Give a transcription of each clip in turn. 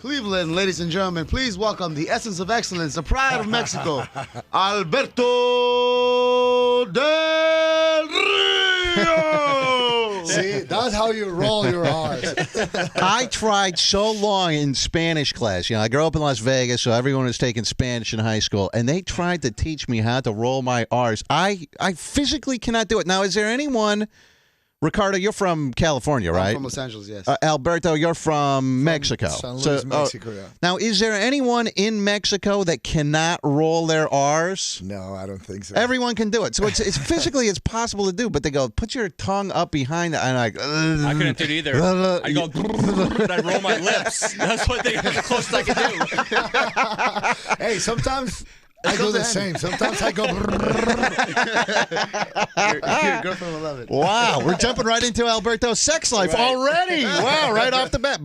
Cleveland, ladies and gentlemen, please welcome the essence of excellence, the pride of Mexico, Alberto Del Rio. See, that's how you roll your R's. I tried so long in Spanish class. You know, I grew up in Las Vegas, so everyone was taking Spanish in high school, and they tried to teach me how to roll my R's. I physically cannot do it. Now, is there anyone... Ricardo, you're from California, right? I'm from Los Angeles, yes. Alberto, you're from Mexico. San Luis, Mexico, yeah. Now, is there anyone in Mexico that cannot roll their R's? No, I don't think so. Everyone can do it. So it's physically it's possible to do, but they go, put your tongue up behind it. And I couldn't do it either. I go, and I roll my lips. That's what that's the closest I can do. Hey, sometimes... I do the same. Sometimes I go. Your girlfriend will love it. Wow, we're jumping right into Alberto's sex life already. Wow, right off the bat.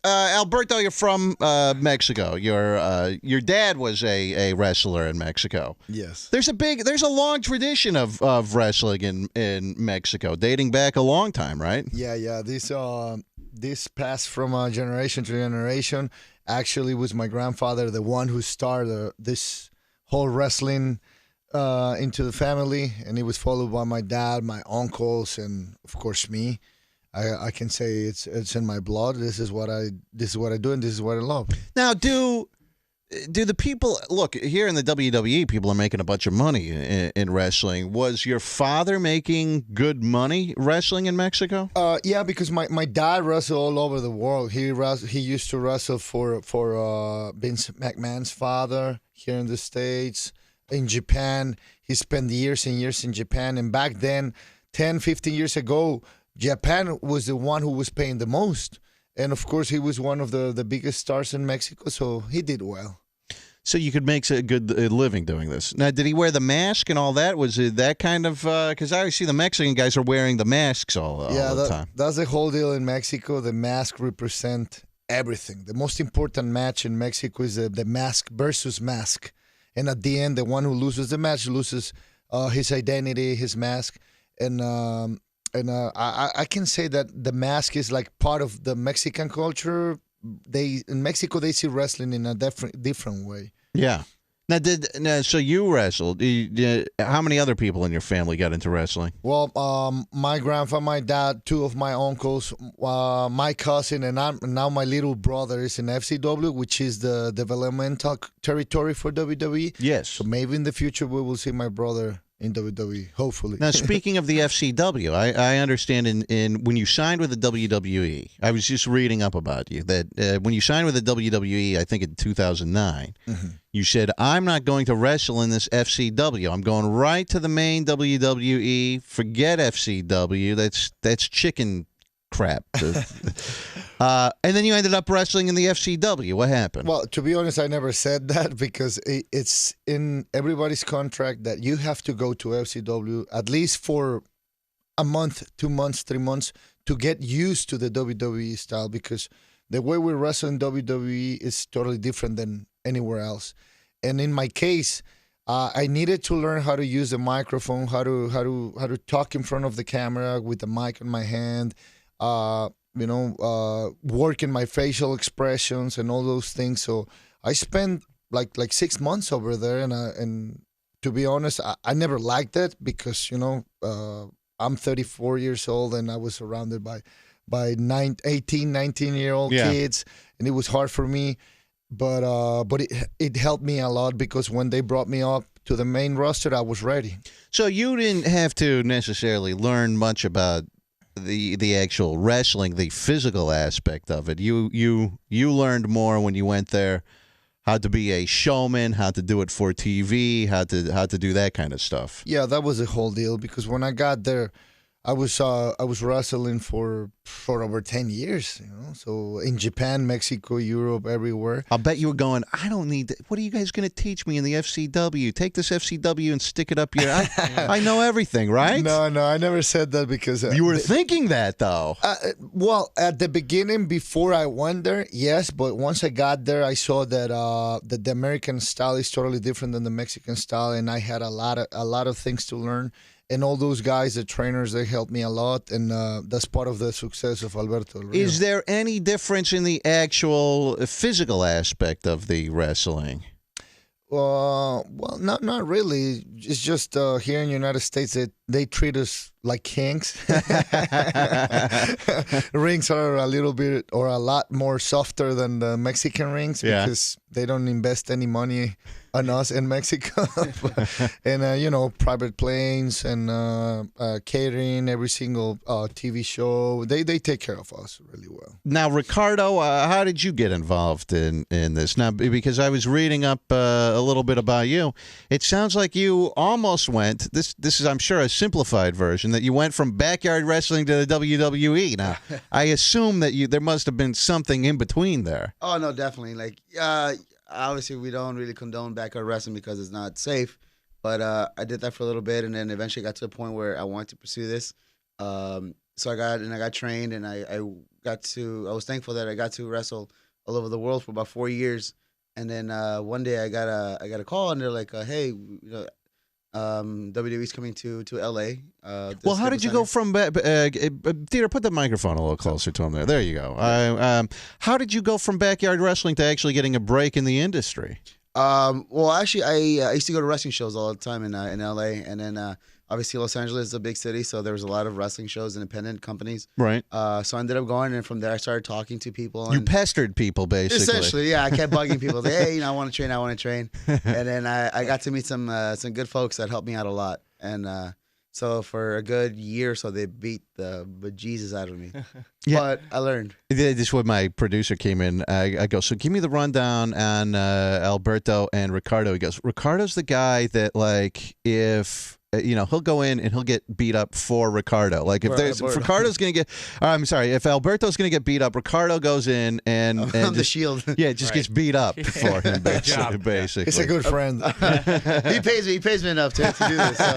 Alberto, you're from Mexico. Your dad was a wrestler in Mexico. Yes. There's a long tradition of wrestling in Mexico, dating back a long time, right? Yeah. This passed from generation to generation. Actually, was my grandfather the one who started this whole wrestling into the family, and it was followed by my dad, my uncles, and of course me. I can say it's in my blood. This is what I do, and this is what I love. Now, do the people look here in the WWE? People are making a bunch of money in wrestling. Was your father making good money wrestling in Mexico? Yeah, because my dad wrestled all over the world. He used to wrestle for Vince McMahon's father here in the States, in Japan. He spent years and years in Japan, and back then, 10, 15 years ago, Japan was the one who was paying the most. And, of course, he was one of the biggest stars in Mexico, so he did well. So you could make a good living doing this. Now, did he wear the mask and all that? Was it that kind of... Because I always see the Mexican guys are wearing the masks all the time. That's the whole deal in Mexico. The mask represent everything. The most important match in Mexico is the mask versus mask. And at the end, the one who loses the match loses his identity, his mask. And I can say that the mask is like part of the Mexican culture. In Mexico, they see wrestling in a different way. Yeah. Now, so you wrestled. How many other people in your family got into wrestling? Well, my grandfather, my dad, two of my uncles, my cousin, and now my little brother is in FCW, which is the developmental territory for WWE. Yes. So maybe in the future we will see my brother in WWE, hopefully. Now, speaking of the FCW, I understand in when you signed with the WWE, I was just reading up about you, that when you signed with the WWE, I think in 2009, you said, I'm not going to wrestle in this FCW. I'm going right to the main WWE. Forget FCW. That's chicken crap. And then you ended up wrestling in the FCW. What happened? Well, to be honest, I never said that because it's in everybody's contract that you have to go to FCW at least for a month, 2 months, 3 months to get used to the WWE style, because the way we wrestle in WWE is totally different than anywhere else. And in my case, I needed to learn how to use the microphone, how to talk in front of the camera with the mic in my hand. Working my facial expressions and all those things. So I spent like 6 months over there, and to be honest, I never liked it because I'm 34 years old and I was surrounded by 18, 19-year-old kids, and it was hard for me. But it helped me a lot because when they brought me up to the main roster, I was ready. So you didn't have to necessarily learn much about the actual wrestling, the physical aspect of it. You learned more when you went there, how to be a showman, how to do it for TV, how to do that kind of stuff. Yeah, that was the whole deal, because when I got there, I was wrestling for over 10 years, so in Japan, Mexico, Europe, everywhere. I'll bet you were going, I don't need that. What are you guys going to teach me in the FCW? Take this FCW and stick it up your... I know everything, right? No, I never said that because... you were thinking that, though. Well, at the beginning, before I went there, yes, but once I got there, I saw that the American style is totally different than the Mexican style, and I had a lot of things to learn. and all those guys, the trainers, they helped me a lot, and that's part of the success of Alberto Del Rio. Is there any difference in the actual physical aspect of the wrestling? Well, not really. It's just here in the United States that they treat us like kings. Rings are a little bit or a lot more softer than the Mexican rings because they don't invest any money on us in Mexico. And, you know, private planes and catering, every single TV show, they take care of us really well. Now, Ricardo, how did you get involved in this? Now, because I was reading up a little bit about you, it sounds like you almost went, this is, I'm sure, a simplified version, that you went from backyard wrestling to the WWE. Now, I assume that there must have been something in between there. Oh, no, definitely. Like, obviously, we don't really condone backyard wrestling because it's not safe. But I did that for a little bit, and then eventually got to a point where I wanted to pursue this. So I got trained, and I was thankful that I got to wrestle all over the world for about 4 years. And then one day I got a call, and they're like, "Hey, you know, WWE's coming to LA." Well, how did you go from Theater? Put the microphone a little closer to him there. There you go. How did you go from backyard wrestling to actually getting a break in the industry? Well, actually, I used to go to wrestling shows all the time in LA, and then obviously Los Angeles is a big city, so there was a lot of wrestling shows, independent companies. Right. So I ended up going, and from there I started talking to people. You pestered people, basically. Essentially, yeah. I kept bugging people. Like, hey, you know, I want to train. And then I got to meet some good folks that helped me out a lot. And so for a good year or so, they beat the bejesus out of me. Yeah. But I learned. This is when my producer came in. I go, so give me the rundown on Alberto and Ricardo. He goes, Ricardo's the guy that, like, if... you know, he'll go in and he'll get beat up for Ricardo. Like if Ricardo's going to get, I'm sorry, if Alberto's going to get beat up, Ricardo goes in and the shield. Yeah, just gets beat up for him. Basically, he's a good friend. He pays me enough to do this. So.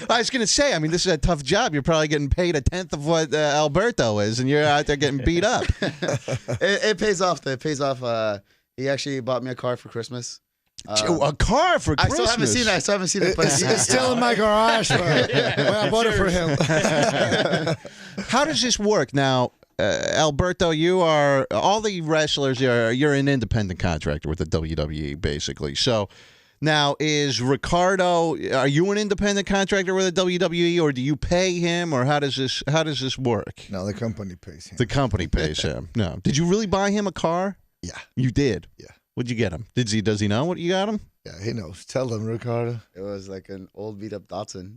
I was going to say, I mean, this is a tough job. You're probably getting paid a tenth of what Alberto is, and you're out there getting beat up. It pays off. Though. It pays off. He actually bought me a car for Christmas. A car for Christmas. I still haven't seen it. But it's still in my garage. Well, I bought it for him. How does this work now? Alberto, you are all the wrestlers. You're an independent contractor with the WWE, basically. So now, is Ricardo? Are you an independent contractor with the WWE, or do you pay him, or how does this work? No, the company pays him. The company pays him. No, did you really buy him a car? Yeah, you did. Yeah. What'd you get him? Does he know what you got him? Yeah, he knows. Tell them, Ricardo. It was like an old beat up Datsun.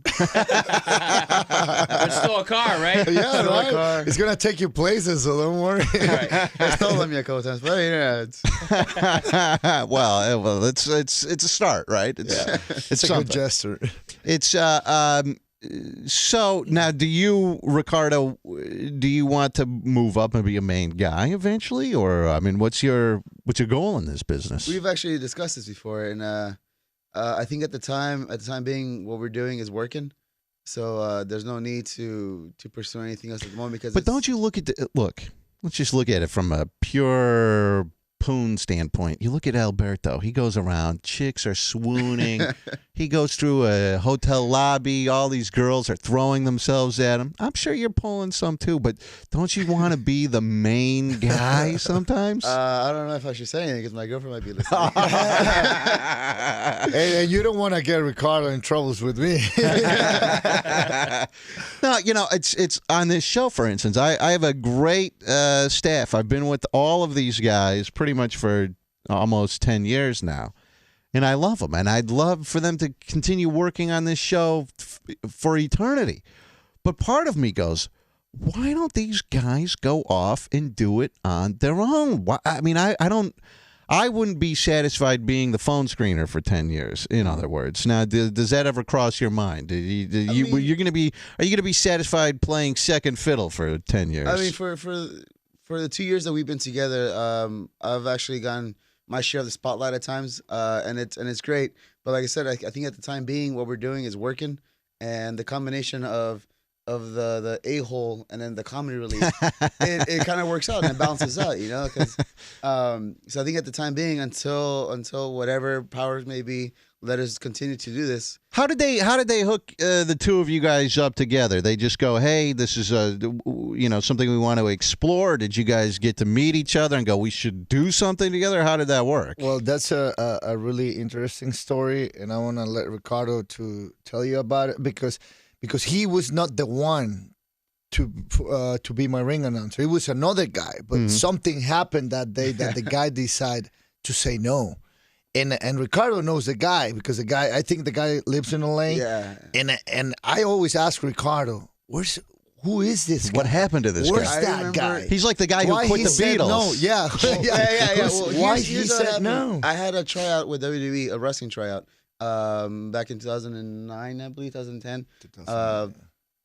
It's still a car, right? Yeah, right. Car. It's gonna take you places, so don't worry. Right. I stolen me a couple times, but yeah, well, it's a start, right? It's a good gesture. It's so now, do you, Ricardo, do you want to move up and be a main guy eventually, or I mean, what's your goal in this business? We've actually discussed this before, and I think at the time being, what we're doing is working, so there's no need to pursue anything else at the moment. Because but don't you look at let's just look at it from a pure poon standpoint. You look at Alberto, he goes around, chicks are swooning. He goes through a hotel lobby, all these girls are throwing themselves at him. I'm sure you're pulling some too, but don't you want to be the main guy sometimes? I don't know if I should say anything because my girlfriend might be listening. And you don't want to get Ricardo in troubles with me. No, you know, it's on this show, for instance, I have a great staff. I've been with all of these guys pretty much for almost 10 years now. And I love them, and I'd love for them to continue working on this show for eternity. But part of me goes, why don't these guys go off and do it on their own? I mean, I wouldn't be satisfied being the phone screener for 10 years, in other words. Now, does that ever cross your mind? Are you going to be satisfied playing second fiddle for 10 years? I mean, for the 2 years that we've been together, I've actually gotten my share of the spotlight at times, and it's great. But like I said, I think at the time being, what we're doing is working, and the combination of the a-hole and then the comedy relief, it kind of works out and it balances out, you know. Because so I think at the time being, until whatever powers may be, let us continue to do this. How did they hook the two of you guys up together? They just go, hey, this is something we want to explore. Did you guys get to meet each other and go, we should do something together? How did that work? Well, that's a really interesting story, and I want to let Ricardo to tell you about it because he was not the one to be my ring announcer. It was another guy, but something happened that day that the guy decided to say no. And Ricardo knows the guy because I think the guy lives in LA. Yeah. And I always ask Ricardo, who is this guy? What happened to this Where's guy? that guy? He's like the guy who quit the said Beatles. no. Yeah. Yeah. Well, why here's he what said happened. no? I had a tryout with WWE, a wrestling tryout, back in 2009, I believe, 2010.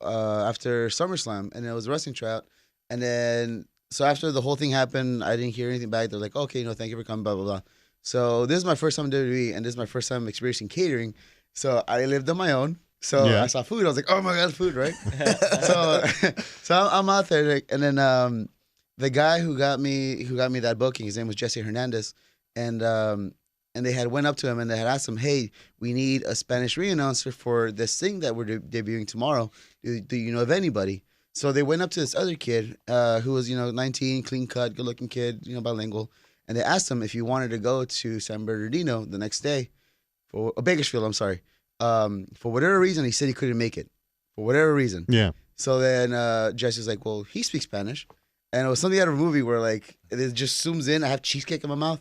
After SummerSlam, and it was a wrestling tryout. And then, so after the whole thing happened, I didn't hear anything back. They're like, okay, thank you for coming, blah, blah, blah. So this is my first time in WWE, and this is my first time experiencing catering. So I lived on my own. So I saw food. I was like, oh my God, food, right? so I'm out there, like, and then the guy who got me that booking, his name was Jesse Hernandez, and they had went up to him and they had asked him, hey, we need a Spanish re-announcer for this thing that we're debuting tomorrow. Do you know of anybody? So they went up to this other kid who was 19, clean cut, good looking kid, bilingual. And they asked him if he wanted to go to San Bernardino the next day, for Bakersfield, I'm sorry. For whatever reason, he said he couldn't make it. For whatever reason. Yeah. So then Jesse was like, well, he speaks Spanish. And it was something out of a movie where, like, it just zooms in. I have cheesecake in my mouth.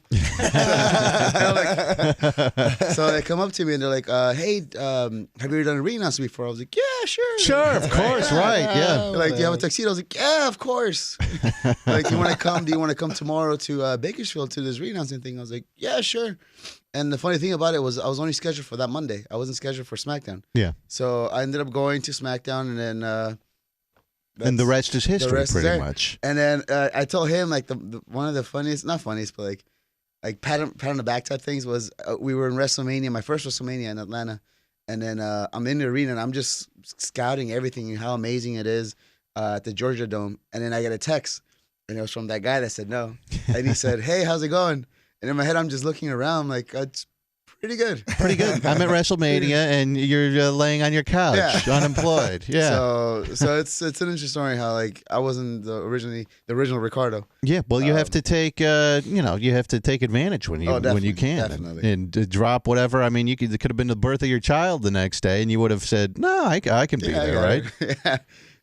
So they come up to me and they're like, hey, have you ever done a re-announcer before? I was like, yeah, sure. Sure, of course, right, yeah. They're like, do you have a tuxedo? I was like, yeah, of course. Like, you want to come? Do you want to come tomorrow to Bakersfield to this re-announcing thing? I was like, yeah, sure. And the funny thing about it was I was only scheduled for that Monday. I wasn't scheduled for SmackDown. Yeah. So I ended up going to SmackDown, and then and the rest is history, pretty much. And then I told him, like, the one of the funniest, not funniest, but like pat on the back type things was we were in WrestleMania, my first WrestleMania in Atlanta, and then I'm in the arena and I'm just scouting everything and how amazing it is at the Georgia Dome, and then I get a text, and it was from that guy that said no, and he said, hey, how's it going? And in my head, I'm just looking around like, it's pretty good. Pretty good. I'm at WrestleMania, and you're laying on your couch, unemployed. Yeah. So it's an interesting story how, like, I wasn't the original Ricardo. Yeah. Well, you have to take you have to take advantage when you can, definitely. and drop whatever. I mean, it could have been the birth of your child the next day, and you would have said, no, I can be there, right? Yeah.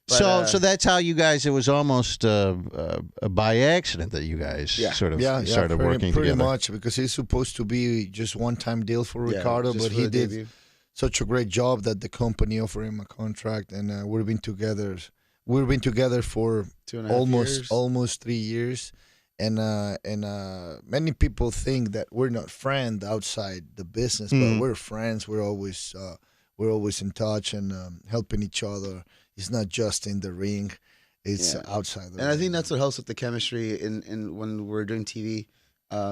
But, so that's how you guys. It was almost by accident that you guys started working pretty together. much, because it's supposed to be just one-time deal for Ricardo, but he did debut. such a great job that the company offered him a contract, and we've been together. We've been together for 2.5 years. almost 3 years, and many people think that we're not friends outside the business, but we're friends. We're always in touch and helping each other. It's not just in the ring; it's outside the ring. And I think that's what helps with the chemistry in when we're doing TV,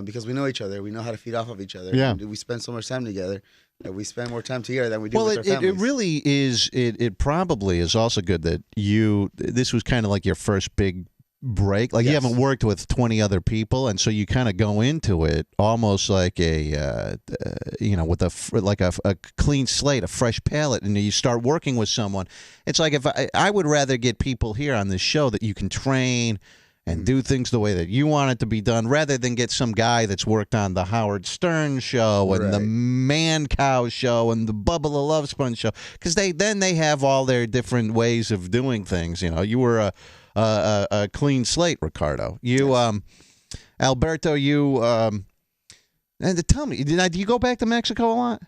because we know each other. We know how to feed off of each other. Yeah. We spend so much time together that we spend more time together than we do Well, with our families. it really is. It probably is also good that this was kind of like your first big break. Like, you haven't worked with 20 other people, and so you kind of go into it almost like with a clean slate, a fresh palette, and you start working with someone. It's like, if I would rather get people here on this show that you can train and do things the way that you want it to be done, rather than get some guy that's worked on the Howard Stern show and the Man Cow show and the Bubba the Love Sponge show, because they have all their different ways of doing things. You were a clean slate, Ricardo. You, Alberto, and tell me, do you go back to Mexico a lot?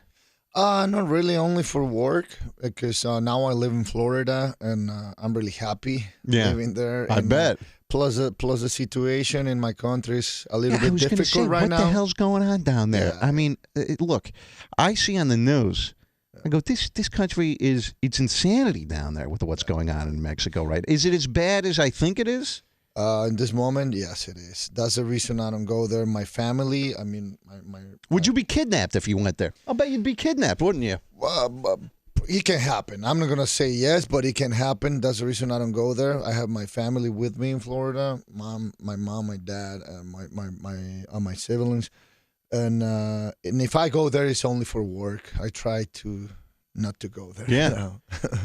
Not really, only for work, because now I live in Florida, and I'm really happy living there. I bet. Plus the situation in my country is a little bit difficult right now. What the hell's going on down there? Yeah. I mean, look, I see on the news, I go, this country it's insanity down there with what's going on in Mexico, right? Is it as bad as I think it is? In this moment, yes, it is. That's the reason I don't go there. My family, I mean, Would you be kidnapped if you went there? I'll bet you'd be kidnapped, wouldn't you? it can happen. I'm not gonna say yes, but it can happen. That's the reason I don't go there. I have my family with me in Florida. My mom, my dad, my siblings, and if I go there, it's only for work. I try to not to go there. Yeah.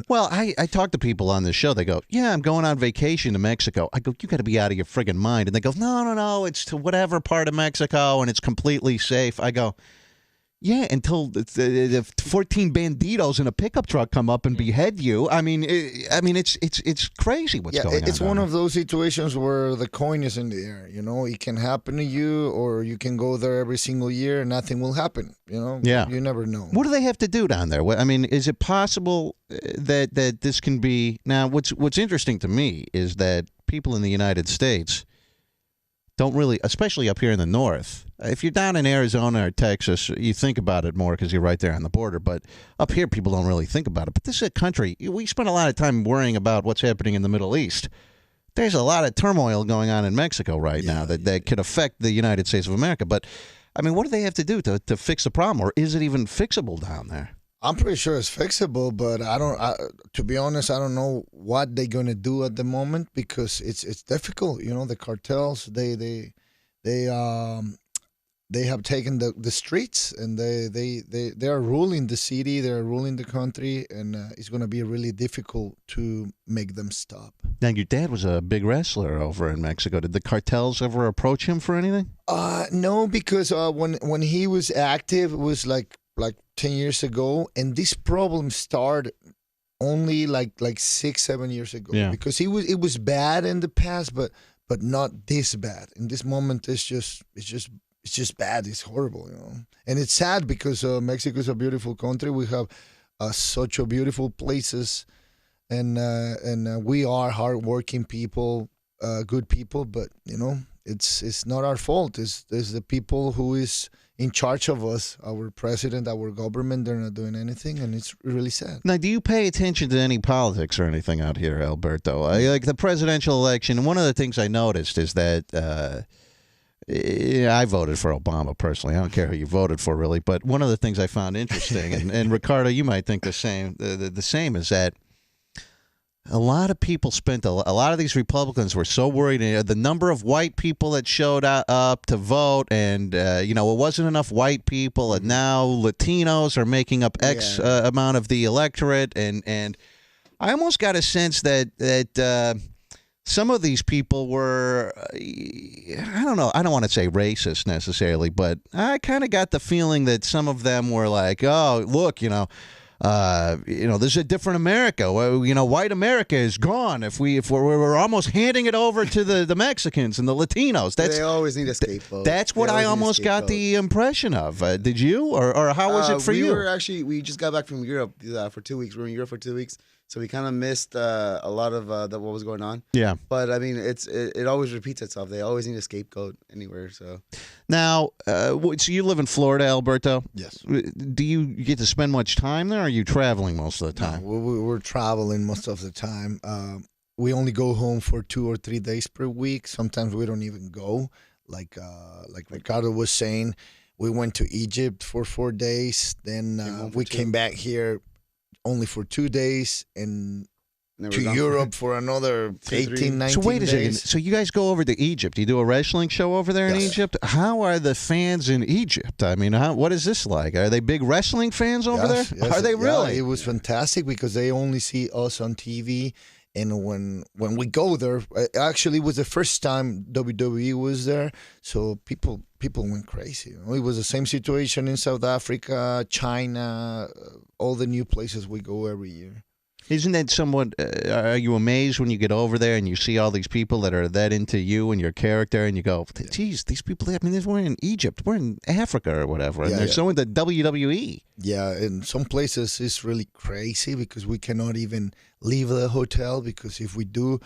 Well, I talk to people on this show. They go, yeah, I'm going on vacation to Mexico. I go, you got to be out of your friggin' mind. And they go, no, it's to whatever part of Mexico, and it's completely safe. I go, yeah, until the 14 banditos in a pickup truck come up and behead you. I mean, it's crazy what's going on. It's one of those situations where the coin is in the air. You know, it can happen to you, or you can go there every single year and nothing will happen. You know, you never know. What do they have to do down there? I mean, is it possible that this can be now? What's interesting to me is that people in the United States don't really, especially up here in the north. If you're down in Arizona or Texas, you think about it more because you're right there on the border. But up here, people don't really think about it. But this is a country, we spend a lot of time worrying about what's happening in the Middle East. There's a lot of turmoil going on in Mexico right now that could affect the United States of America. But, I mean, what do they have to do to fix the problem? Or is it even fixable down there? I'm pretty sure it's fixable, but to be honest, I don't know what they're gonna do at the moment because it's difficult. You know, the cartels they have taken the streets and they are ruling the city, they are ruling the country, and it's gonna be really difficult to make them stop. Now, your dad was a big wrestler over in Mexico. Did the cartels ever approach him for anything? No, because when he was active, it was like 10 years ago, and this problem started only like 6-7 years ago. Yeah. Because it was bad in the past, but not this bad. In this moment, it's just bad. It's horrible, you know. And it's sad because Mexico is a beautiful country. We have such a beautiful places, and we are hardworking people, good people. But you know, it's not our fault. It's the people who is in charge of us, our president, our government. They're not doing anything, and it's really sad. Now, do you pay attention to any politics or anything out here, Alberto? Like the presidential election, one of the things I noticed is that I voted for Obama personally. I don't care who you voted for, really. But one of the things I found interesting, and Ricardo, you might think the same, is that a lot of people spent a lot of these Republicans were so worried. The number of white people that showed up to vote, and it wasn't enough white people, and now Latinos are making up X amount of the electorate, and I almost got a sense that some of these people were, I don't know, I don't want to say racist necessarily, but I kind of got the feeling that some of them were like, oh, look, this is a different America. Well, white America is gone. If we're almost handing it over to the Mexicans and the Latinos. They always need a scapegoat. That's what I almost got the impression of. Did you, or how was it for you? We just got back from Europe for 2 weeks. We were in Europe for 2 weeks, so we kind of missed a lot of what was going on. Yeah, but I mean, it always repeats itself. They always need a scapegoat anywhere. So now, so you live in Florida, Alberto? Yes. Do you get to spend much time there? Or are you traveling most of the time? No, we're traveling most of the time. We only go home for 2 or 3 days per week. Sometimes we don't even go. Like Ricardo was saying, we went to Egypt for 4 days. Then we came back here only for 2 days, and to Europe for another 18, 19 days. So wait a second. So you guys go over to Egypt. You do a wrestling show over there in Egypt? How are the fans in Egypt? I mean, what is this like? Are they big wrestling fans over there? Yes. Are they really? Yeah, it was fantastic because they only see us on TV. And when we go there, actually it was the first time WWE was there. So people went crazy. It was the same situation in South Africa, China, all the new places we go every year. Isn't that somewhat, are you amazed when you get over there and you see all these people that are that into you and your character, and you go, geez, these people, I mean, we're in Egypt, we're in Africa or whatever, and they're so into WWE. Yeah, in some places it's really crazy because we cannot even leave the hotel because if we do,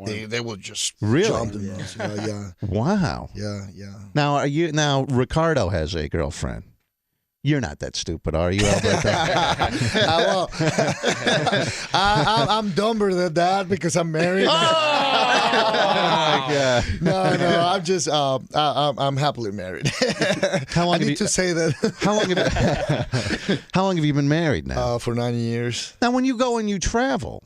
they will just jump on us. Yeah. Wow. Yeah. Now Ricardo has a girlfriend. You're not that stupid, are you, Alberto? I'm dumber than that because I'm married. Oh! my God. No, I'm just I'm happily married. How long I have need you, to say that. how long have you been married now? For 9 years. Now, when you go and you travel,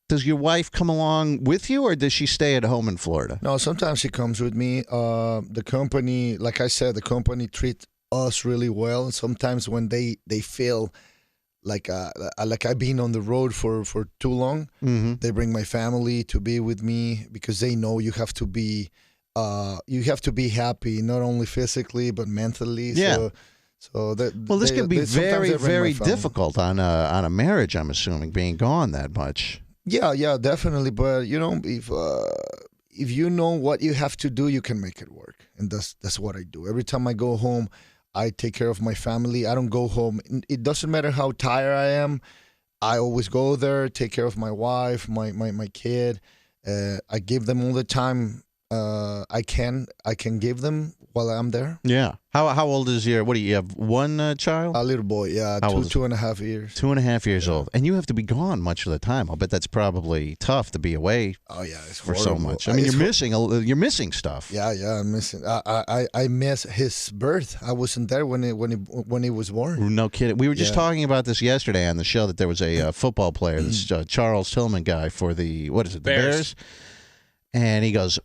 does your wife come along with you, or does she stay at home in Florida? No, sometimes she comes with me. The company, like I said, the company treats us really well. And sometimes when they feel like I've been on the road for too long, they bring my family to be with me because they know you have to be happy, not only physically but mentally. Yeah. So that Well, this can be very, very family. difficult on a marriage, I'm assuming, being gone that much. Yeah, definitely. But if you know what you have to do, you can make it work, and that's what I do. Every time I go home, I take care of my family. I don't go home. It doesn't matter how tired I am. I always go there, take care of my wife, my kid. I give them all the time I can give them while I'm there. Yeah. How old is what do you have? One child? A little boy, yeah, How old is 2.5 years. 2.5 years old. And you have to be gone much of the time. I'll bet that's probably tough to be away Oh yeah, it's for horrible. so much. I mean, you're missing stuff. Yeah, I'm missing. I miss his birth. I wasn't there when he was born. No kidding. We were just talking about this yesterday on the show that there was a football player, this Charles Tillman guy for the Bears. And he goes,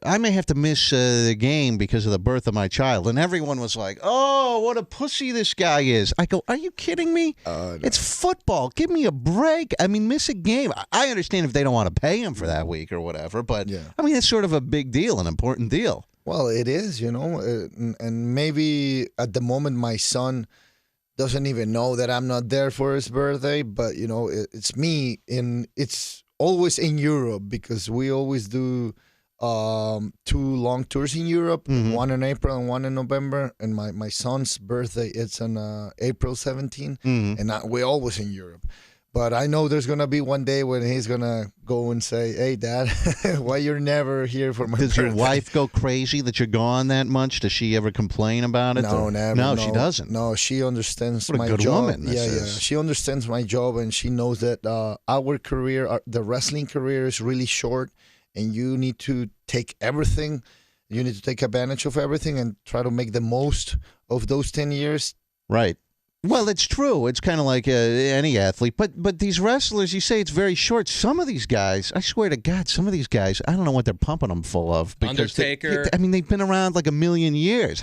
I may have to miss the game because of the birth of my child. And everyone was like, oh, what a pussy this guy is. I go, are you kidding me? No. It's football. Give me a break. I mean, miss a game. I understand if they don't want to pay him for that week or whatever. But, I mean, it's sort of a big deal, an important deal. Well, it is, and maybe at the moment my son doesn't even know that I'm not there for his birthday. But, it's me, and it's always in Europe because we always do 2 long tours in Europe, one in April and one in November. And my son's birthday, it's on April 17, and we're always in Europe. But I know there's going to be one day when he's going to go and say, hey, Dad, why you're never here for my birthday? Does your wife go crazy that you're gone that much? Does she ever complain about it? No, never. No, she doesn't. No, she understands what a my good job. woman this is. She understands my job, and she knows that our career, the wrestling career, is really short, and you need to take everything. You need to take advantage of everything and try to make the most of those 10 years. Right. Well, it's true. It's kind of like any athlete. But these wrestlers, you say it's very short. Some of these guys, I swear to God, some of these guys, I don't know what they're pumping them full of. Undertaker. They've been around like a million years.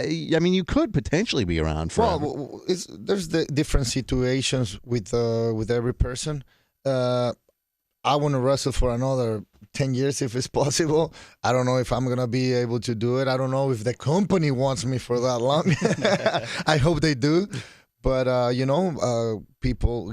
You could potentially be around forever. Well, there's the different situations with every person. I want to wrestle for another 10 years if it's possible. I don't know if I'm going to be able to do it. I don't know if the company wants me for that long. I hope they do. But,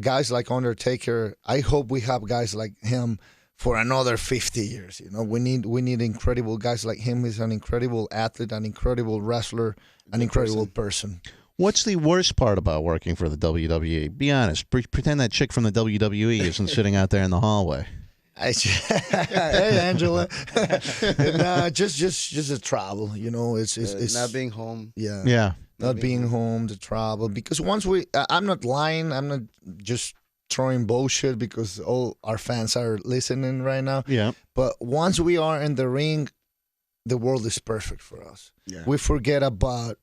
guys like Undertaker, I hope we have guys like him for another 50 years. We need incredible guys like him. He's an incredible athlete, an incredible wrestler, an incredible person. What's the worst part about working for the WWE? Be honest. Pretend that chick from the WWE isn't sitting out there in the hallway. Hey, Angela. Just the travel. It's not being home. Yeah. Not being home, the travel. Because once I'm not lying. I'm not just throwing bullshit because all our fans are listening right now. Yeah. But once we are in the ring, the world is perfect for us. Yeah. We forget about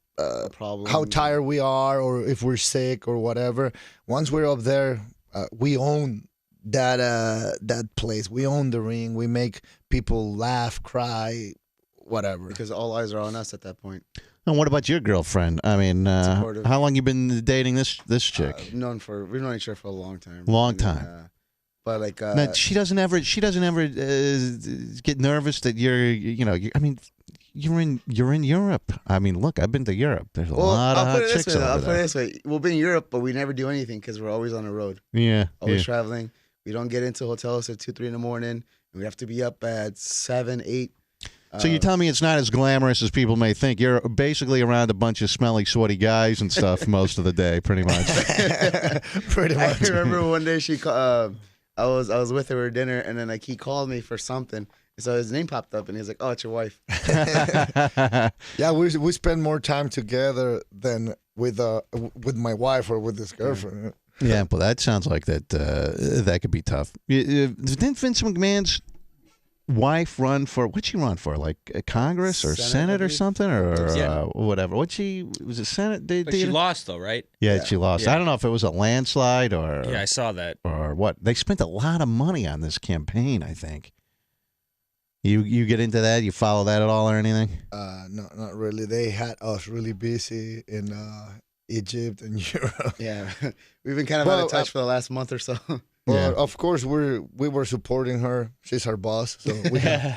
how tired we are or if we're sick or whatever. Once we're up there, we own that place. We own the ring. We make people laugh, cry, whatever. Because all eyes are on us at that point. And what about your girlfriend? I mean, how long you been dating this chick? We've known each other for a long time. Long time. But like, now, she doesn't ever get nervous that you're in Europe. I mean, look, I've been to Europe. There's a lot of hot chicks over there. I'll put it this way: we'll be in Europe, but we never do anything because we're always on the road. Yeah, always traveling. We don't get into hotels at 2, 3 in the morning. We have to be up at 7, 8. So you tell me it's not as glamorous as people may think. You're basically around a bunch of smelly, sweaty guys and stuff most of the day, pretty much. Pretty much. I remember one day I was with her at dinner, and then he called me for something. So his name popped up, and he's like, "Oh, it's your wife." Yeah, we spend more time together than with my wife or with his girlfriend. Yeah, well, that sounds like that could be tough. Didn't Vince McMahon's wife run for, what'd she run for? Like Congress or Senate or something? Or whatever. Was it Senate? But she lost, though, right? Yeah, she lost. Yeah. I don't know if it was a landslide or. Yeah, I saw that. Or what. They spent a lot of money on this campaign, I think. You get into that? You follow that at all or anything? No, not really. They had us really busy in Egypt and Europe. Yeah, we've been kind of out of touch for the last month or so. Well, of course, we were supporting her. She's our boss, so we have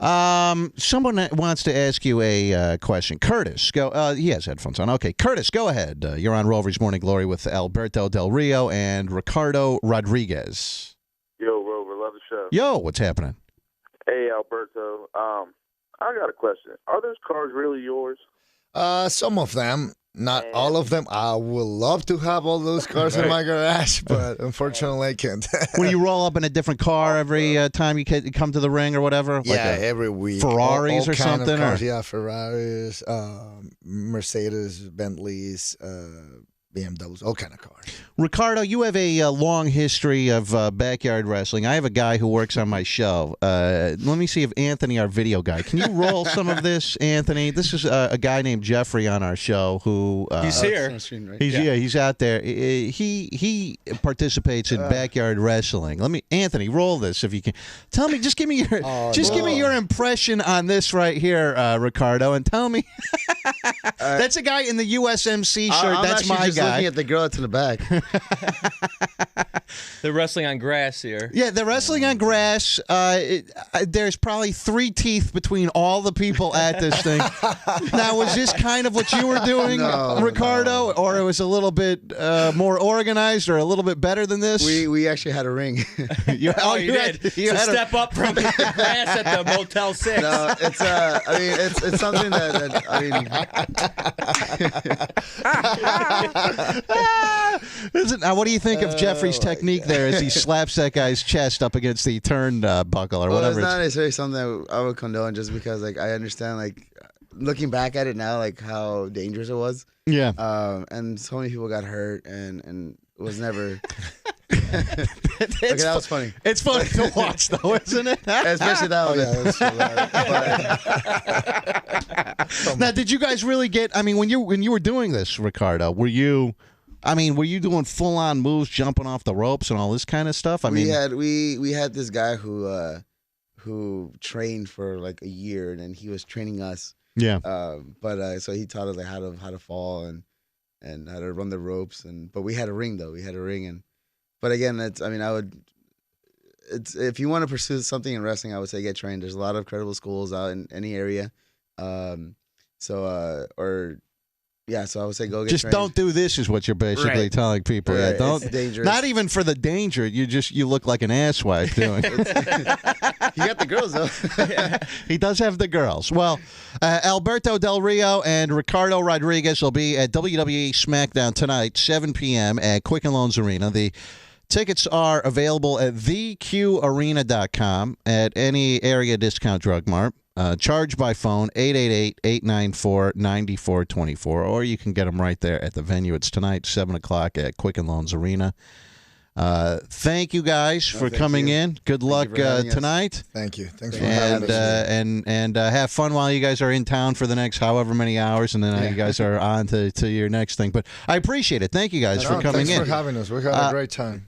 to. Someone wants to ask you a question. Curtis, go. He has headphones on. Okay, Curtis, go ahead. You're on Rover's Morning Glory with Alberto Del Rio and Ricardo Rodriguez. Yo, Rover, love the show. Yo, what's happening? Hey, Alberto. I got a question. Are those cars really yours? Some of them, not all of them. I would love to have all those cars in my garage, but unfortunately I can't. When you roll up in a different car every time you come to the ring or whatever? Yeah, every week. Ferraris all or kind of something? cars. Yeah, Ferraris, Mercedes, Bentleys, BMWs, all kind of cars. Ricardo, you have a long history of backyard wrestling. I have a guy who works on my show. Let me see if Anthony, our video guy, can you roll some of this, Anthony? This is a guy named Jeffrey on our show who he's here. He's out there. He participates in backyard wrestling. Anthony, roll this if you can. Tell me, just give me your impression on this right here, Ricardo, and tell me. That's a guy in the USMC shirt. That's my guy. Looking at the girl that's in the back. They're wrestling on grass here. Yeah, they're wrestling on grass. There's probably 3 teeth between all the people at this thing. Now, was this kind of what you were doing, Ricardo, or it was a little bit more organized or a little bit better than this? We actually had a ring. You did. You step up from the grass at the Motel 6. No, it's it's something that Now, what do you think of Jeffrey's technique there as he slaps that guy's chest up against the turnbuckle or whatever? It's not necessarily something that I would condone, just because like I understand, looking back at it now, how dangerous it was. Yeah. And so many people got hurt, and it was never. That was funny. It's funny to watch, though, isn't it? Especially that one. Now, did you guys really get? I mean, when you were doing this, Ricardo, were you doing full on moves, jumping off the ropes, and all this kind of stuff? We had this guy who trained for like a year, and then he was training us. Yeah. So he taught us how to fall and how to run the ropes, but we had a ring though. But again, if you want to pursue something in wrestling, I would say get trained. There's a lot of credible schools out in any area. So I would say go get just trained. don't do this is what you're basically telling people. Right. Yeah, don't. It's dangerous. Not even for the danger. You look like an asswipe doing it. You got the girls though. He does have the girls. Well, Alberto Del Rio and Ricardo Rodriguez will be at WWE SmackDown tonight, 7 p.m. at Quicken Loans Arena. The tickets are available at theqarena.com at any area discount drug mart. Charge by phone, 888-894-9424, or you can get them right there at the venue. It's tonight, 7 o'clock at Quicken Loans Arena. Thank you guys for coming in. Good luck tonight. Thank you. Thanks for having us. And have fun while you guys are in town for the next however many hours, and then you guys are on to your next thing. But I appreciate it. Thank you guys for coming in. Thanks for having us. We had a great time.